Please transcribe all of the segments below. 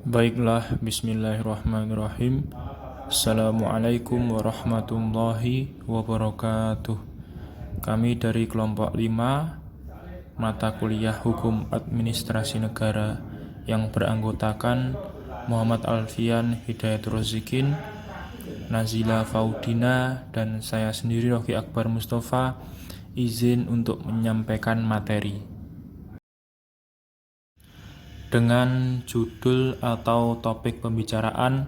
Baiklah, bismillahirrahmanirrahim. Assalamualaikum warahmatullahi wabarakatuh. Kami dari kelompok 5 mata kuliah Hukum Administrasi Negara yang beranggotakan Muhammad Alfian Hidayatul Rozikin, Nazila Faudina, dan saya sendiri Rocky Akbar Mustafa izin untuk menyampaikan materi dengan judul atau topik pembicaraan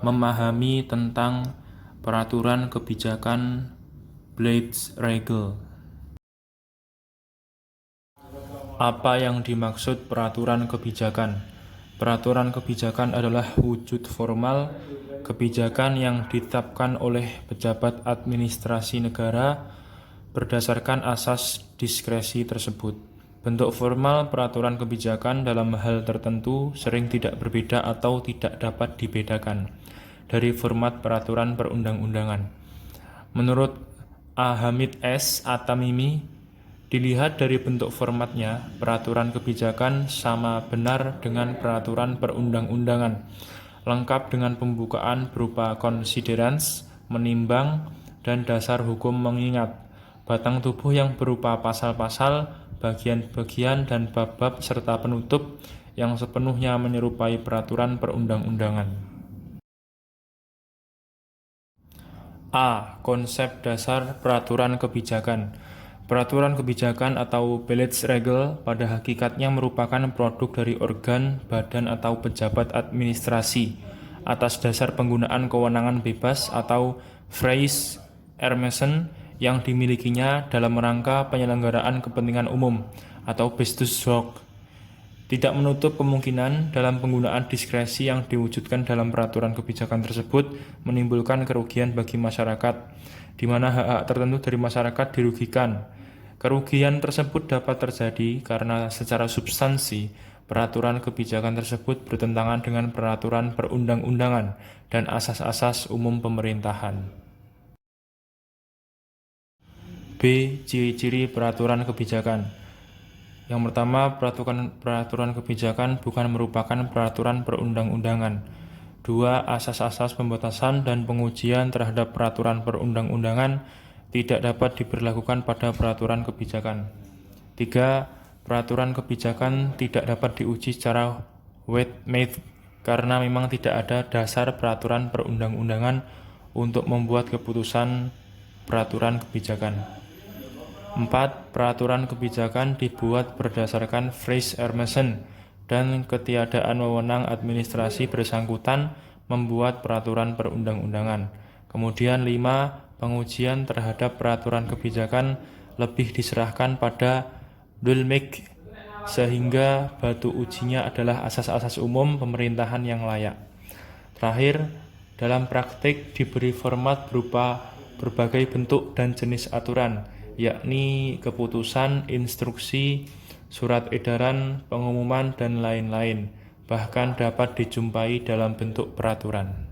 memahami tentang peraturan kebijakan Blades-Regel. Apa yang dimaksud peraturan kebijakan? Peraturan kebijakan adalah wujud formal kebijakan yang ditetapkan oleh pejabat administrasi negara berdasarkan asas diskresi tersebut. Bentuk formal peraturan kebijakan dalam hal tertentu sering tidak berbeda atau tidak dapat dibedakan dari format peraturan perundang-undangan. Menurut A. Hamid S. At-Tamimi, dilihat dari bentuk formatnya, peraturan kebijakan sama benar dengan peraturan perundang-undangan, lengkap dengan pembukaan berupa considerance, menimbang, dan dasar hukum mengingat, batang tubuh yang berupa pasal-pasal, bagian-bagian, dan bab-bab serta penutup yang sepenuhnya menyerupai peraturan perundang-undangan. A. Konsep dasar peraturan kebijakan. Peraturan kebijakan atau Blades-Regel pada hakikatnya merupakan produk dari organ, badan, atau pejabat administrasi atas dasar penggunaan kewenangan bebas atau freie Ermessen yang dimilikinya dalam rangka penyelenggaraan kepentingan umum atau Bestuurszorg. Tidak menutup kemungkinan dalam penggunaan diskresi yang diwujudkan dalam peraturan kebijakan tersebut menimbulkan kerugian bagi masyarakat, di mana hak-hak tertentu dari masyarakat dirugikan. Kerugian tersebut dapat terjadi karena secara substansi peraturan kebijakan tersebut bertentangan dengan peraturan perundang-undangan dan asas-asas umum pemerintahan. B. Ciri-ciri peraturan kebijakan. Yang pertama, peraturan kebijakan bukan merupakan peraturan perundang-undangan. 2. Asas-asas pembatasan dan pengujian terhadap peraturan perundang-undangan tidak dapat diberlakukan pada peraturan kebijakan. 3. Peraturan kebijakan tidak dapat diuji secara wet-made karena memang tidak ada dasar peraturan perundang-undangan untuk membuat keputusan peraturan kebijakan. 4. Peraturan kebijakan dibuat berdasarkan freie Ermessen dan ketiadaan wewenang administrasi bersangkutan membuat peraturan perundang-undangan. Kemudian 5. Pengujian terhadap peraturan kebijakan lebih diserahkan pada Dulmik sehingga batu ujinya adalah asas-asas umum pemerintahan yang layak. Terakhir, dalam praktik diberi format berupa berbagai bentuk dan jenis aturan, yakni keputusan, instruksi, surat edaran, pengumuman, dan lain-lain, bahkan dapat dijumpai dalam bentuk peraturan.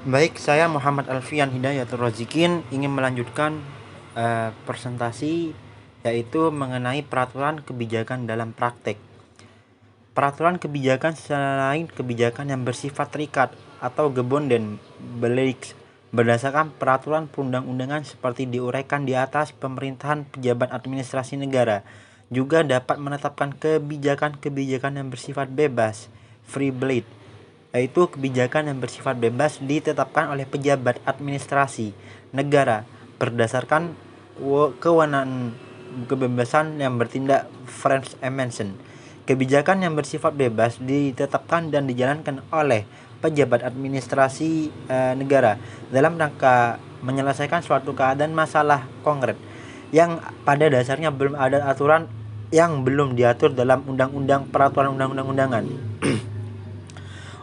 Baik, saya Muhammad Alfian Hidayatul Rozikin ingin melanjutkan presentasi yaitu mengenai peraturan kebijakan dalam praktek. Peraturan kebijakan selain kebijakan yang bersifat terikat atau gebonden beleid berdasarkan peraturan perundang-undangan seperti diuraikan di atas, pemerintahan pejabat administrasi negara juga dapat menetapkan kebijakan-kebijakan yang bersifat bebas, free blade, yaitu kebijakan yang bersifat bebas ditetapkan oleh pejabat administrasi negara berdasarkan kewenangan kebebasan yang bertindak freie Ermessen. Kebijakan yang bersifat bebas ditetapkan dan dijalankan oleh pejabat administrasi negara dalam rangka menyelesaikan suatu keadaan masalah konkret yang pada dasarnya belum ada aturan yang belum diatur dalam undang-undang peraturan undang-undangan.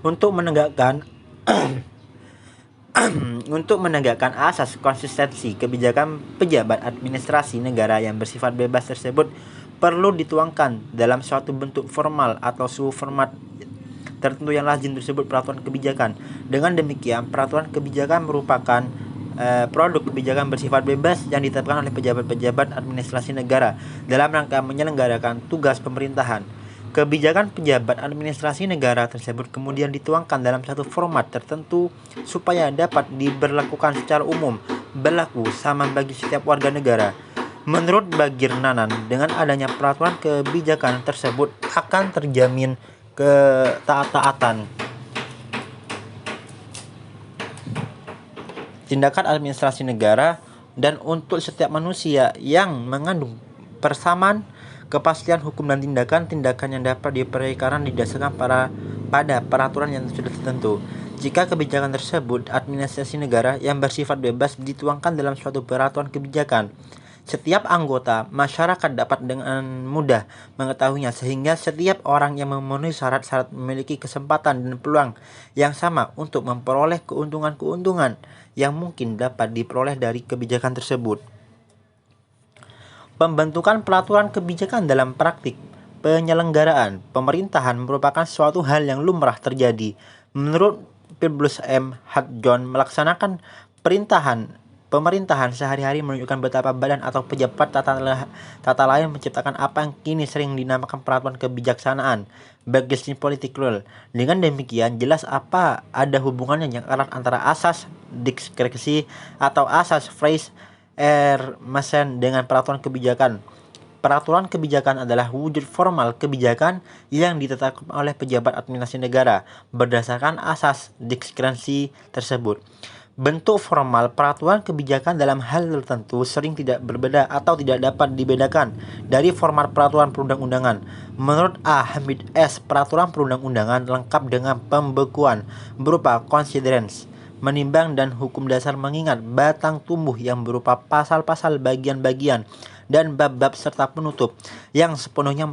Untuk menegakkan asas konsistensi kebijakan pejabat administrasi negara yang bersifat bebas tersebut perlu dituangkan dalam suatu bentuk formal atau suhu format tertentu yang lazim disebut peraturan kebijakan. Dengan demikian, peraturan kebijakan merupakan produk kebijakan bersifat bebas yang ditetapkan oleh pejabat-pejabat administrasi negara dalam rangka menyelenggarakan tugas pemerintahan. Kebijakan pejabat administrasi negara tersebut kemudian dituangkan dalam satu format tertentu supaya dapat diberlakukan secara umum, berlaku sama bagi setiap warga negara. Menurut Bagir Nanan, dengan adanya peraturan kebijakan tersebut akan terjamin ketaatan tindakan administrasi negara dan untuk setiap manusia yang mengandung persamaan kepastian hukum dan tindakan-tindakan yang dapat diperkirakan didasarkan pada peraturan yang sudah tertentu. Jika kebijakan tersebut administrasi negara yang bersifat bebas dituangkan dalam suatu peraturan kebijakan, setiap anggota masyarakat dapat dengan mudah mengetahuinya sehingga setiap orang yang memenuhi syarat-syarat memiliki kesempatan dan peluang yang sama untuk memperoleh keuntungan-keuntungan yang mungkin dapat diperoleh dari kebijakan tersebut. Pembentukan peraturan kebijakan dalam praktik penyelenggaraan pemerintahan merupakan suatu hal yang lumrah terjadi. Menurut Publius M. Hudson, melaksanakan pemerintahan sehari-hari menunjukkan betapa badan atau pejabat tata lain menciptakan apa yang kini sering dinamakan peraturan kebijaksanaan, Bagesian Political Rule. Dengan demikian, jelas ada hubungannya yang erat antara asas diskresi atau asas phrase mesin dengan peraturan kebijakan. Peraturan kebijakan adalah wujud formal kebijakan yang ditetapkan oleh pejabat administrasi negara berdasarkan asas diskresi tersebut. Bentuk formal peraturan kebijakan dalam hal tertentu sering tidak berbeda atau tidak dapat dibedakan dari format peraturan perundang-undangan. Menurut A. Hamid S., peraturan perundang-undangan lengkap dengan pembekuan berupa considerance, menimbang dan hukum dasar mengingat batang tumbuh yang berupa pasal-pasal, bagian-bagian, dan bab-bab serta penutup yang sepenuhnya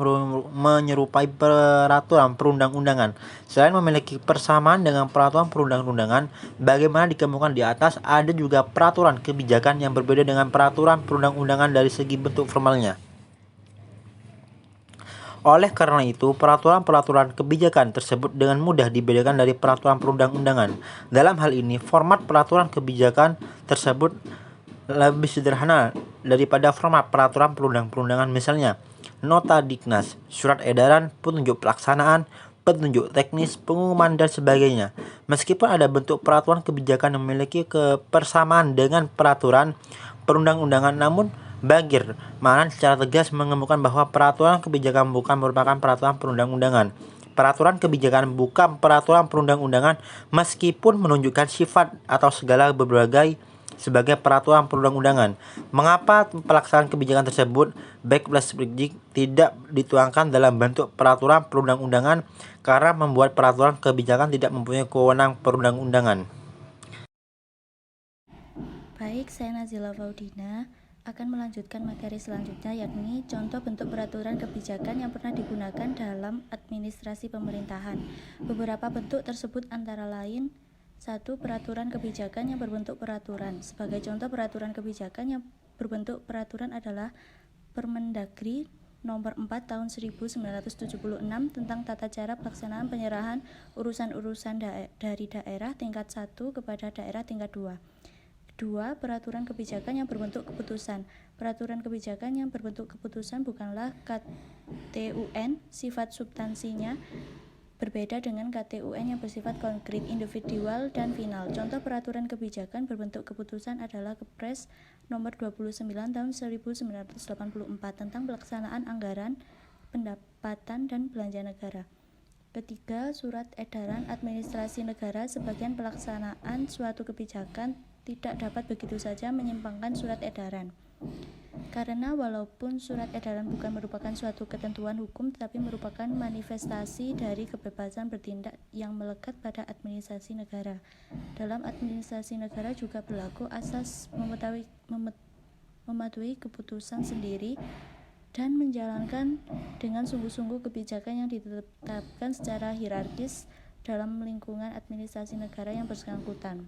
menyerupai peraturan perundang-undangan. Selain memiliki persamaan dengan peraturan perundang-undangan, bagaimana dikemukakan di atas, ada juga peraturan kebijakan yang berbeda dengan peraturan perundang-undangan dari segi bentuk formalnya. Oleh karena itu, peraturan-peraturan kebijakan tersebut dengan mudah dibedakan dari peraturan perundang-undangan. Dalam hal ini, format peraturan kebijakan tersebut lebih sederhana daripada format peraturan perundang-undangan, misalnya nota diknas, surat edaran, petunjuk pelaksanaan, petunjuk teknis, pengumuman, dan sebagainya. Meskipun ada bentuk peraturan kebijakan yang memiliki kebersamaan dengan peraturan perundang-undangan, namun Bagir Nanan secara tegas mengemukakan bahwa peraturan kebijakan bukan merupakan peraturan perundang-undangan. Peraturan kebijakan bukan peraturan perundang-undangan meskipun menunjukkan sifat atau segala berbagai sebagai peraturan perundang-undangan. Mengapa pelaksanaan kebijakan tersebut baik plus tidak dituangkan dalam bentuk peraturan perundang-undangan? Karena membuat peraturan kebijakan tidak mempunyai wewenang perundang-undangan. Baik, saya Nazila Faudina akan melanjutkan materi selanjutnya, yakni contoh bentuk peraturan kebijakan yang pernah digunakan dalam administrasi pemerintahan. Beberapa bentuk tersebut antara lain: 1. Peraturan kebijakan yang berbentuk peraturan. Sebagai contoh peraturan kebijakan yang berbentuk peraturan adalah Permendagri Nomor 4 Tahun 1976 tentang tata cara pelaksanaan penyerahan urusan-urusan dari daerah tingkat 1 kepada daerah tingkat 2. 2. Peraturan kebijakan yang berbentuk keputusan. Peraturan kebijakan yang berbentuk keputusan bukanlah KTUN, sifat substansinya berbeda dengan KTUN yang bersifat konkret, individual, dan final. Contoh peraturan kebijakan berbentuk keputusan adalah Kepres Nomor 29 Tahun 1984 tentang pelaksanaan anggaran, pendapatan, dan belanja negara. Ketiga, surat edaran administrasi negara. Sebagian pelaksanaan suatu kebijakan tidak dapat begitu saja menyimpangkan surat edaran. Karena walaupun surat edaran bukan merupakan suatu ketentuan hukum, tetapi merupakan manifestasi dari kebebasan bertindak yang melekat pada administrasi negara. Dalam administrasi negara juga berlaku asas mematuhi keputusan sendiri dan menjalankan dengan sungguh-sungguh kebijakan yang ditetapkan secara hierarkis dalam lingkungan administrasi negara yang bersangkutan.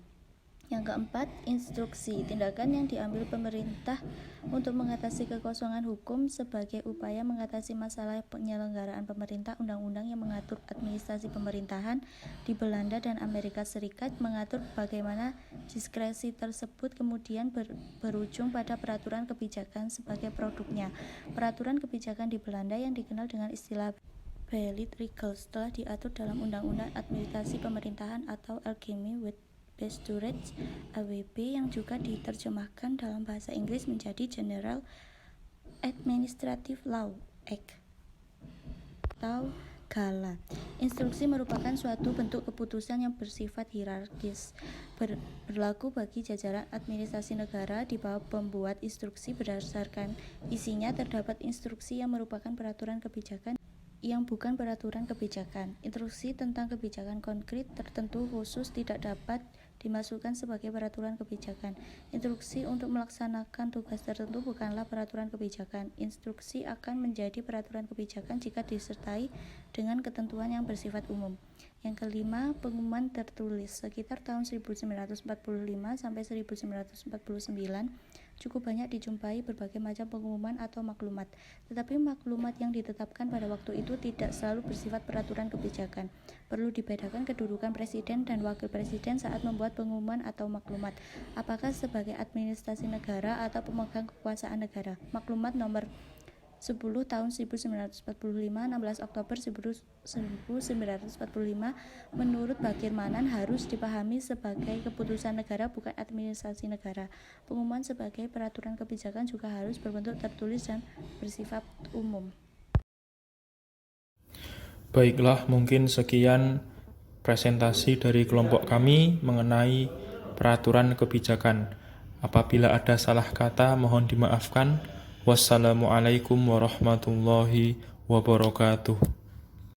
Yang keempat, instruksi, tindakan yang diambil pemerintah untuk mengatasi kekosongan hukum sebagai upaya mengatasi masalah penyelenggaraan pemerintah. Undang-undang yang mengatur administrasi pemerintahan di Belanda dan Amerika Serikat mengatur bagaimana diskresi tersebut kemudian berujung pada peraturan kebijakan sebagai produknya. Peraturan kebijakan di Belanda yang dikenal dengan istilah valid legal telah diatur dalam Undang-Undang Administrasi Pemerintahan atau Alchemy with Pasturage (AWP) yang juga diterjemahkan dalam bahasa Inggris menjadi General Administrative Law Act atau GALA. Instruksi merupakan suatu bentuk keputusan yang bersifat hierarkis, berlaku bagi jajaran administrasi negara di bawah pembuat instruksi. Berdasarkan isinya terdapat instruksi yang merupakan peraturan kebijakan yang bukan peraturan kebijakan. Instruksi tentang kebijakan konkret tertentu khusus tidak dapat dimasukkan sebagai peraturan kebijakan. Instruksi untuk melaksanakan tugas tertentu bukanlah peraturan kebijakan. Instruksi akan menjadi peraturan kebijakan jika disertai dengan ketentuan yang bersifat umum. Yang kelima, pengumuman tertulis. Sekitar tahun 1945 sampai 1949 cukup banyak dijumpai berbagai macam pengumuman atau maklumat. Tetapi maklumat yang ditetapkan pada waktu itu tidak selalu bersifat peraturan kebijakan. Perlu dibedakan kedudukan presiden dan wakil presiden saat membuat pengumuman atau maklumat. Apakah sebagai administrasi negara atau pemegang kekuasaan negara? Maklumat nomor 10 tahun 1945, 16 Oktober 1945 menurut Bagirmanan harus dipahami sebagai keputusan negara bukan administrasi negara. Pengumuman sebagai peraturan kebijakan juga harus berbentuk tertulis dan bersifat umum. Baiklah, mungkin sekian presentasi dari kelompok kami mengenai peraturan kebijakan. Apabila ada salah kata, mohon dimaafkan. Wassalamualaikum warahmatullahi wabarakatuh.